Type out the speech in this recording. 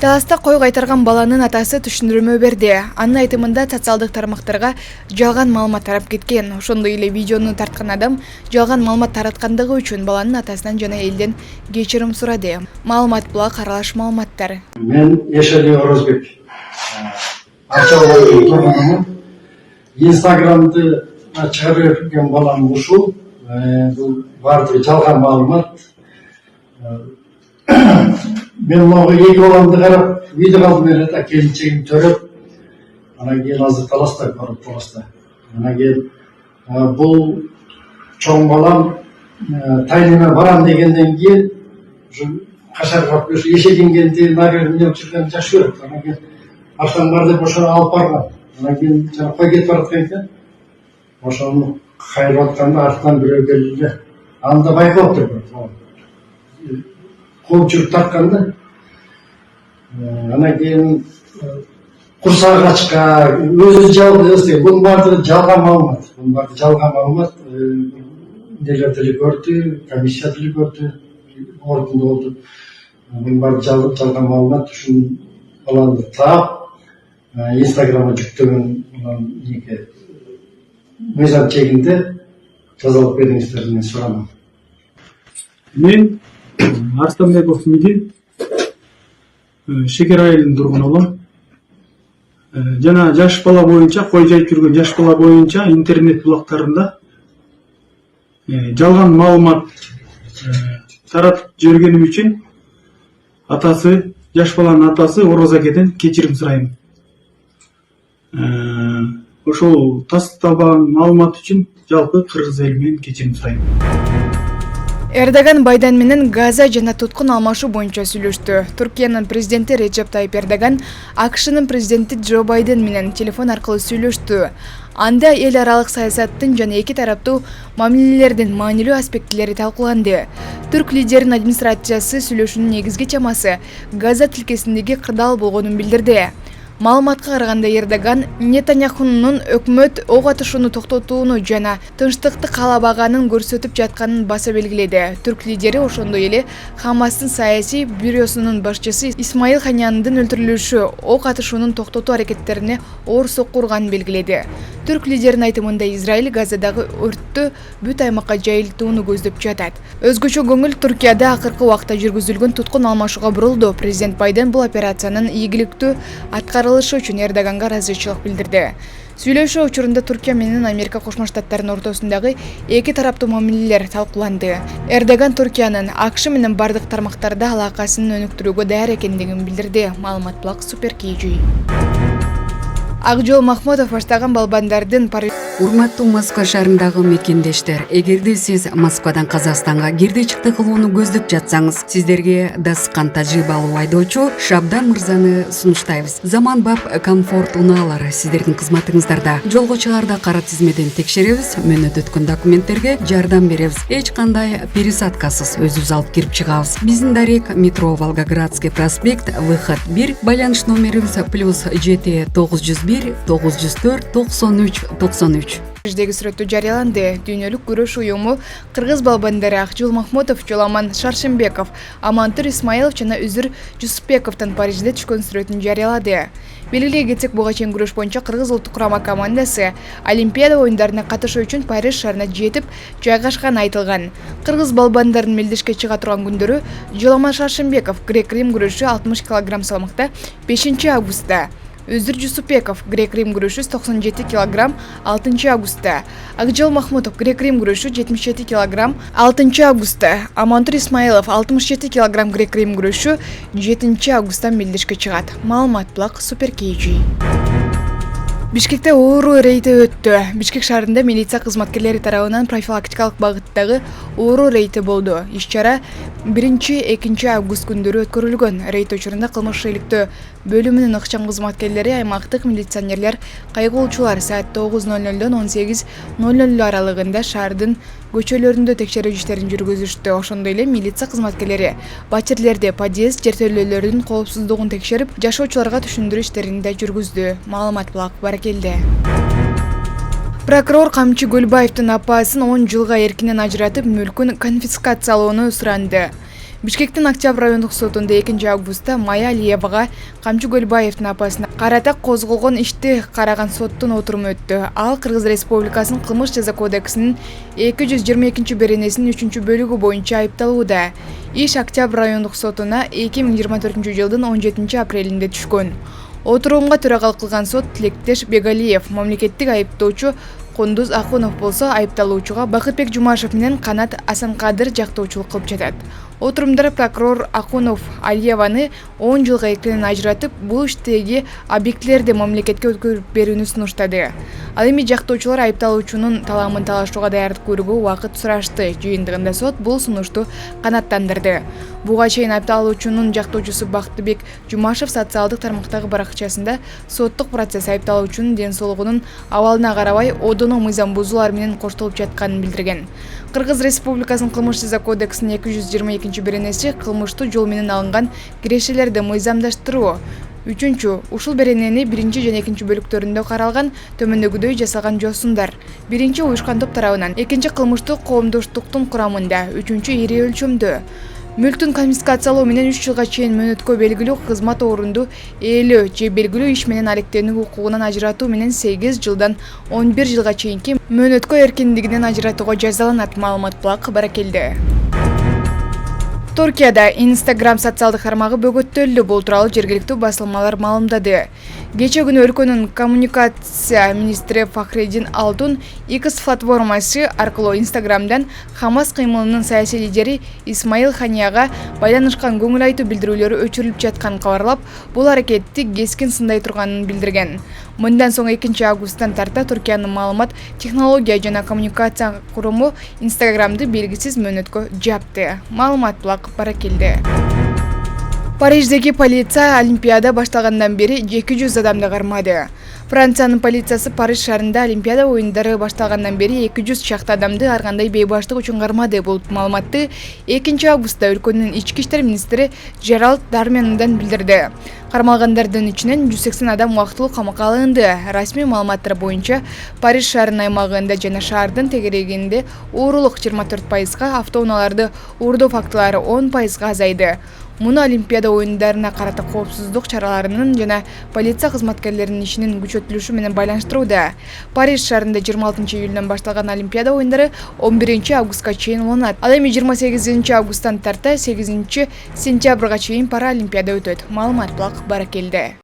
Таласта кой кайтарган баланын атасы түшүндүрмө берди. Анын айтымында социалдык тармактарга жалган маалымат тарап кеткен. Ошондой эле видеону тарткан адам жалган маалымат тараткандыгы үчүн баланын атасынан жана элден кечирим сурады. Маалымат була каралаш маалыматтар. Мен Ешели Орозбек. Ачалган тургунумун. Инстаграмды чыгарып берген балам ушул. Бул баардыгы жалган маалымат. Мен могу эки баламды карап, видео алдым эле, келинчегим төрөп, анан кийин азыр таласта көрүп таласта. Анан кийин бул чоң балам тайныма барам дегенден кийин ушу Кашарга ушу Ешелингенди, наверное, жүргөн жаш көрөт. Анан кийин аркан бар деп ошону алып барган. Анан кийин жана кой кетип бараткан экен. Ошону кайрып атканда арттан бирөө келди эле. Аны да байкалыптыр. Кол жүрүп тартканда. Анан кийин курсагы ачка, өзү жалгыз, бунун баардыгы жалган маалымат. Бунун баардыгы жалган маалымат. Нелер деле көрдү, комиссия деле көрдү, ордунда болду. Бунун баардыгы жалган маалымат. Ушун баланы таап, Инстаграмга жүктөгөн неке мыйзам чегинде тазалык бериңиздер мен суранам. Мен Арстанбеков Мидин, Шекер айылынын тургуну болом. Жана жаш бала боюнча, кой жайып жүргөн жаш бала боюнча интернет булактарында жалган маалымат таратып жибергеним үчүн атасы, жаш баланын атасы Ороз акеден кечирим сурайм. Ошол тасталбаган маалымат үчүн жалпы кыргыз эли менен кечирим сурайм. Эрдоган Байден менен Газа жана туткун алмашуу боюнча сүйлөштү. Туркиянын президенти Режеп Тайип Эрдоган АКШнын президенти Джо Байден менен телефон аркылуу сүйлөштү. Анда эл аралык саясаттын жана эки тараптуу мамилелердин маанилүү аспектилери талкууланды. Түрк лидеринин администрациясы сүйлөшүүнүн негизги чамасы Газа тилкесиндеги кырдаал болгонун билдирди. Маалыматка караганда Эрдоган Нетаньяхунун өкмөт ок атышууну токтотууну жана тынчтыкты каалабаганын көрсөтүп жатканын баса белгиледи. Түрк лидери ошондой эле Хамастын саясий бюросунун башчысы Исмаил Ханяндын өлтүрүлүшү ок атышуунун токтотуу аракеттерине оор сокку урганын белгиледи. Түрк лидеринин айтымында Израиль Газадагы өрттү бүт аймакка жайылтууну көздөп жатат. Өзгөчө көңүл Туркияда акыркы убакта жүргүзүлгөн туткун алмашууга бурулду. Президент Байден бул операциянын ийгиликтүү аткарылышы үчүн Эрдоганга ыраазычылык билдирди. Сүйлөшүү учурунда Туркия менен Америка Кошмо Штаттарынын ортосундагы эки тараптуу мамилелер талкууланды. Эрдоган Туркиянын АКШ менен бардык тармактарда алакасын өнүктүрүүгө даяр экендигин билдирди. Маалымат Блак Супер KG. Акжол Махмутов баштаган балбандардын Урматтуу Москва шаарындагы мекендештер, эгерде сиз Москвадан Казакстанга кирди-чыкты кылууну көздөп жатсаңыз, сиздерге дасыккан тажрыйбалуу айдоочу Шабдан мырзаны сунуштайбыз. Заманбап комфорт унаалары сиздердин кызматыңыздарда. Жолго чыгаарда кара тизмеден текшеребиз, мөөнөт өткөн документтерге жардам беребиз. Эч кандай пересадкасыз өзүбүз алып кирип чыгабыз. Биздин дарек метро Волгоградский проспект, выход 1, байланыш номерибиз +7 901 904 93 93. Париждеги сүрөттү жарыяланды. Дүйнөлүк күрөш уюму кыргыз балбандары Акжол Махмутов, Жоламан Шаршембеков, Амантур Исмаилов жана Үзүр Жусупбековдун Парижде түшкөн сүрөтүн жарыялады. Белгилей кетсек, буга чейин күрөш боюнча кыргыз улуттук курама командасы Олимпиада оюндарына катышуу үчүн Париж шаарына жетип жайгашканы айтылган. Кыргыз балбандарын мелдешке чыга турган күндөрү Жоламан Шаршембеков грек-рим күрөшү 60 кг салмакта 5 августта, Үзүр Жусупбеков грек-рим күрөшү 97 кг 6 августта, Акжол Махмутов грек-рим күрөшү 77 кг 6 августта, Амантур Исмаилов 67 кг грек-рим күрөшү 7 августта мелдешке чыгат. Маалымат Блак Супер KG. Бишкекте оору рейти өттү. Бишкек шаарында милиция кызматкерлери тарабынан профилактикалык багыттагы оору рейти болду. Иш-чара 1-2 август күндөрү өткөрүлгөн. Рейт учурунда кылмыш иликтөө бөлүмүнүн ыкчам кызматкерлери аймактык милиционерлер кайгылуучулар саат 9:00-дон 18:00 аралыгында шаардын көчөлөрүндө текшерүү иштерин жүргүзүштү. Ошондой эле милиция кызматкерлери батирлерде подъезд жертөлөлөрүнүн коопсуздугун текшерип, жашоочуларга түшүндүрүү иштерин да жүргүздү. Маалымат Блак Баракелде. Прокурор Камчы Гөлбаевдин апасын 10 жылга эркинен ажыратып, мүлкүн конфискациялоону суранды. Бишкектин Октябрь райондук сотунда 2 августта Майя Алиевага Камчы Көлбаевдин апасына карата козголгон ишти караган соттун отуруму өттү. Ал Кыргыз Республикасынын кылмыш жаза кодексинин 222-беренесинин 3-бөлүгү боюнча айыпталууда. Иш Октябрь райондук сотуна 2024-жылдын 17 апрелинде түшкөн. Отурумга төрагалык кылган сот тилектеш Бегалиев, мамлекеттик айыптоочу Кундуз Акунов болсо айыпталуучуга Бакытбек Жумашев менен Канат Асанкадыр жактоочулук кылып жатат. Отурумда прокурор Акунов Алиеваны 10 жылга экенин ажыратып, бул иштеги объектилерди мамлекетке өткөрүп берүүнү сунуштады. Ал эми жактоочулар айыпталуучунун таламын талаштууга даярдык көрүүгө убакыт сурашты. Жыйынтыгында сот бул сунушту канааттандырды. Буга чейин айыпталуучунун жактоочусу Бактыбек Жумашев социалдык тармактагы баракчасында соттук процесс айыпталуучунун ден соолугунун абалына карабай одоно мыйзам бузуулар менен коштолуп жатканын билдирген. Кыргыз Республикасынын кылмыш жаза кодексинин 222-беренеси кылмыштуу жол менен алынган кирешелерди мыйзамдаштыруу. Үчүнчү, ушул беренени 1 жана 2 бөлүктөрүндө каралган төмөндөгүдөй жасалган жосундар. Биринчи уюшкан топ тарабынан, экинчи кылмыштуу коомдоштуктун курамында, үчүнчү ири өлчөмдө. Мүлктүн конфискациялоо менен 3 жылга чейин мөөнөткө белгилүү кызмат орунду ээлөө же белгилүү иш менен алектенүү укугунан ажыратуу менен 8 жылдан 11 жылга чейинки мөөнөткө эркиндигинен ажыратууга жазаланат. Маалымат булак Баракелде. Туркияда Instagram социалдык тармагы бөгөттөлдү. Бул тууралуу жергиликтүү басылмалар маалымдады. Кече күнү өлкөнүн коммуникация министри Фахреддин Алтун X платформасы аркылуу Instagram'дан Хамас кыймылынын саясий лидери Исмаил Ханияга байланышкан көңүл айтуу билдирүүлөрү өчүрүлүп жатканын кабарлап, бул аракетти кескин сындай турганын билдирген. Мындан соң 2 августтан тарта Туркиянын маалымат технология жана коммуникация куруму Instagram'ды белгисиз мөөнөткө жапты. Маалымат булак Баракелде. Париждеги полиция Олимпиада башталгандан бери 200 адамды кармады. Франциянын полициясы Париж шаарында Олимпиада оюндары башталгандан бери 200 чакты адамды ар кандай бейбаштык үчүн кармады. Бул маалыматты 2 августта өлкөнүн ички иштер министри Жеральд Дарменден билдирди. Кармалгандардын ичинен 180 адам убактылуу камакка алынды. Расмий маалыматтар боюнча Париж шаарынын аймагында жана шаардын тегерегинде уурулук 24%, автоунааларды уурдоо фактылары 10% азайды. Муну Олимпиада оюндарына карата коопсуздук чараларынын жана полиция кызматкерлеринин ишинин күчөтүлүшү менен байланыштырууда. Париж шаарында 26 июлдан башталган Олимпиада оюндары 11 августка чейин уланат. Ал эми 28 августтан тарта 8 сентябрга чейин Паралимпиада өтөт. Маалымат булак Баракелде.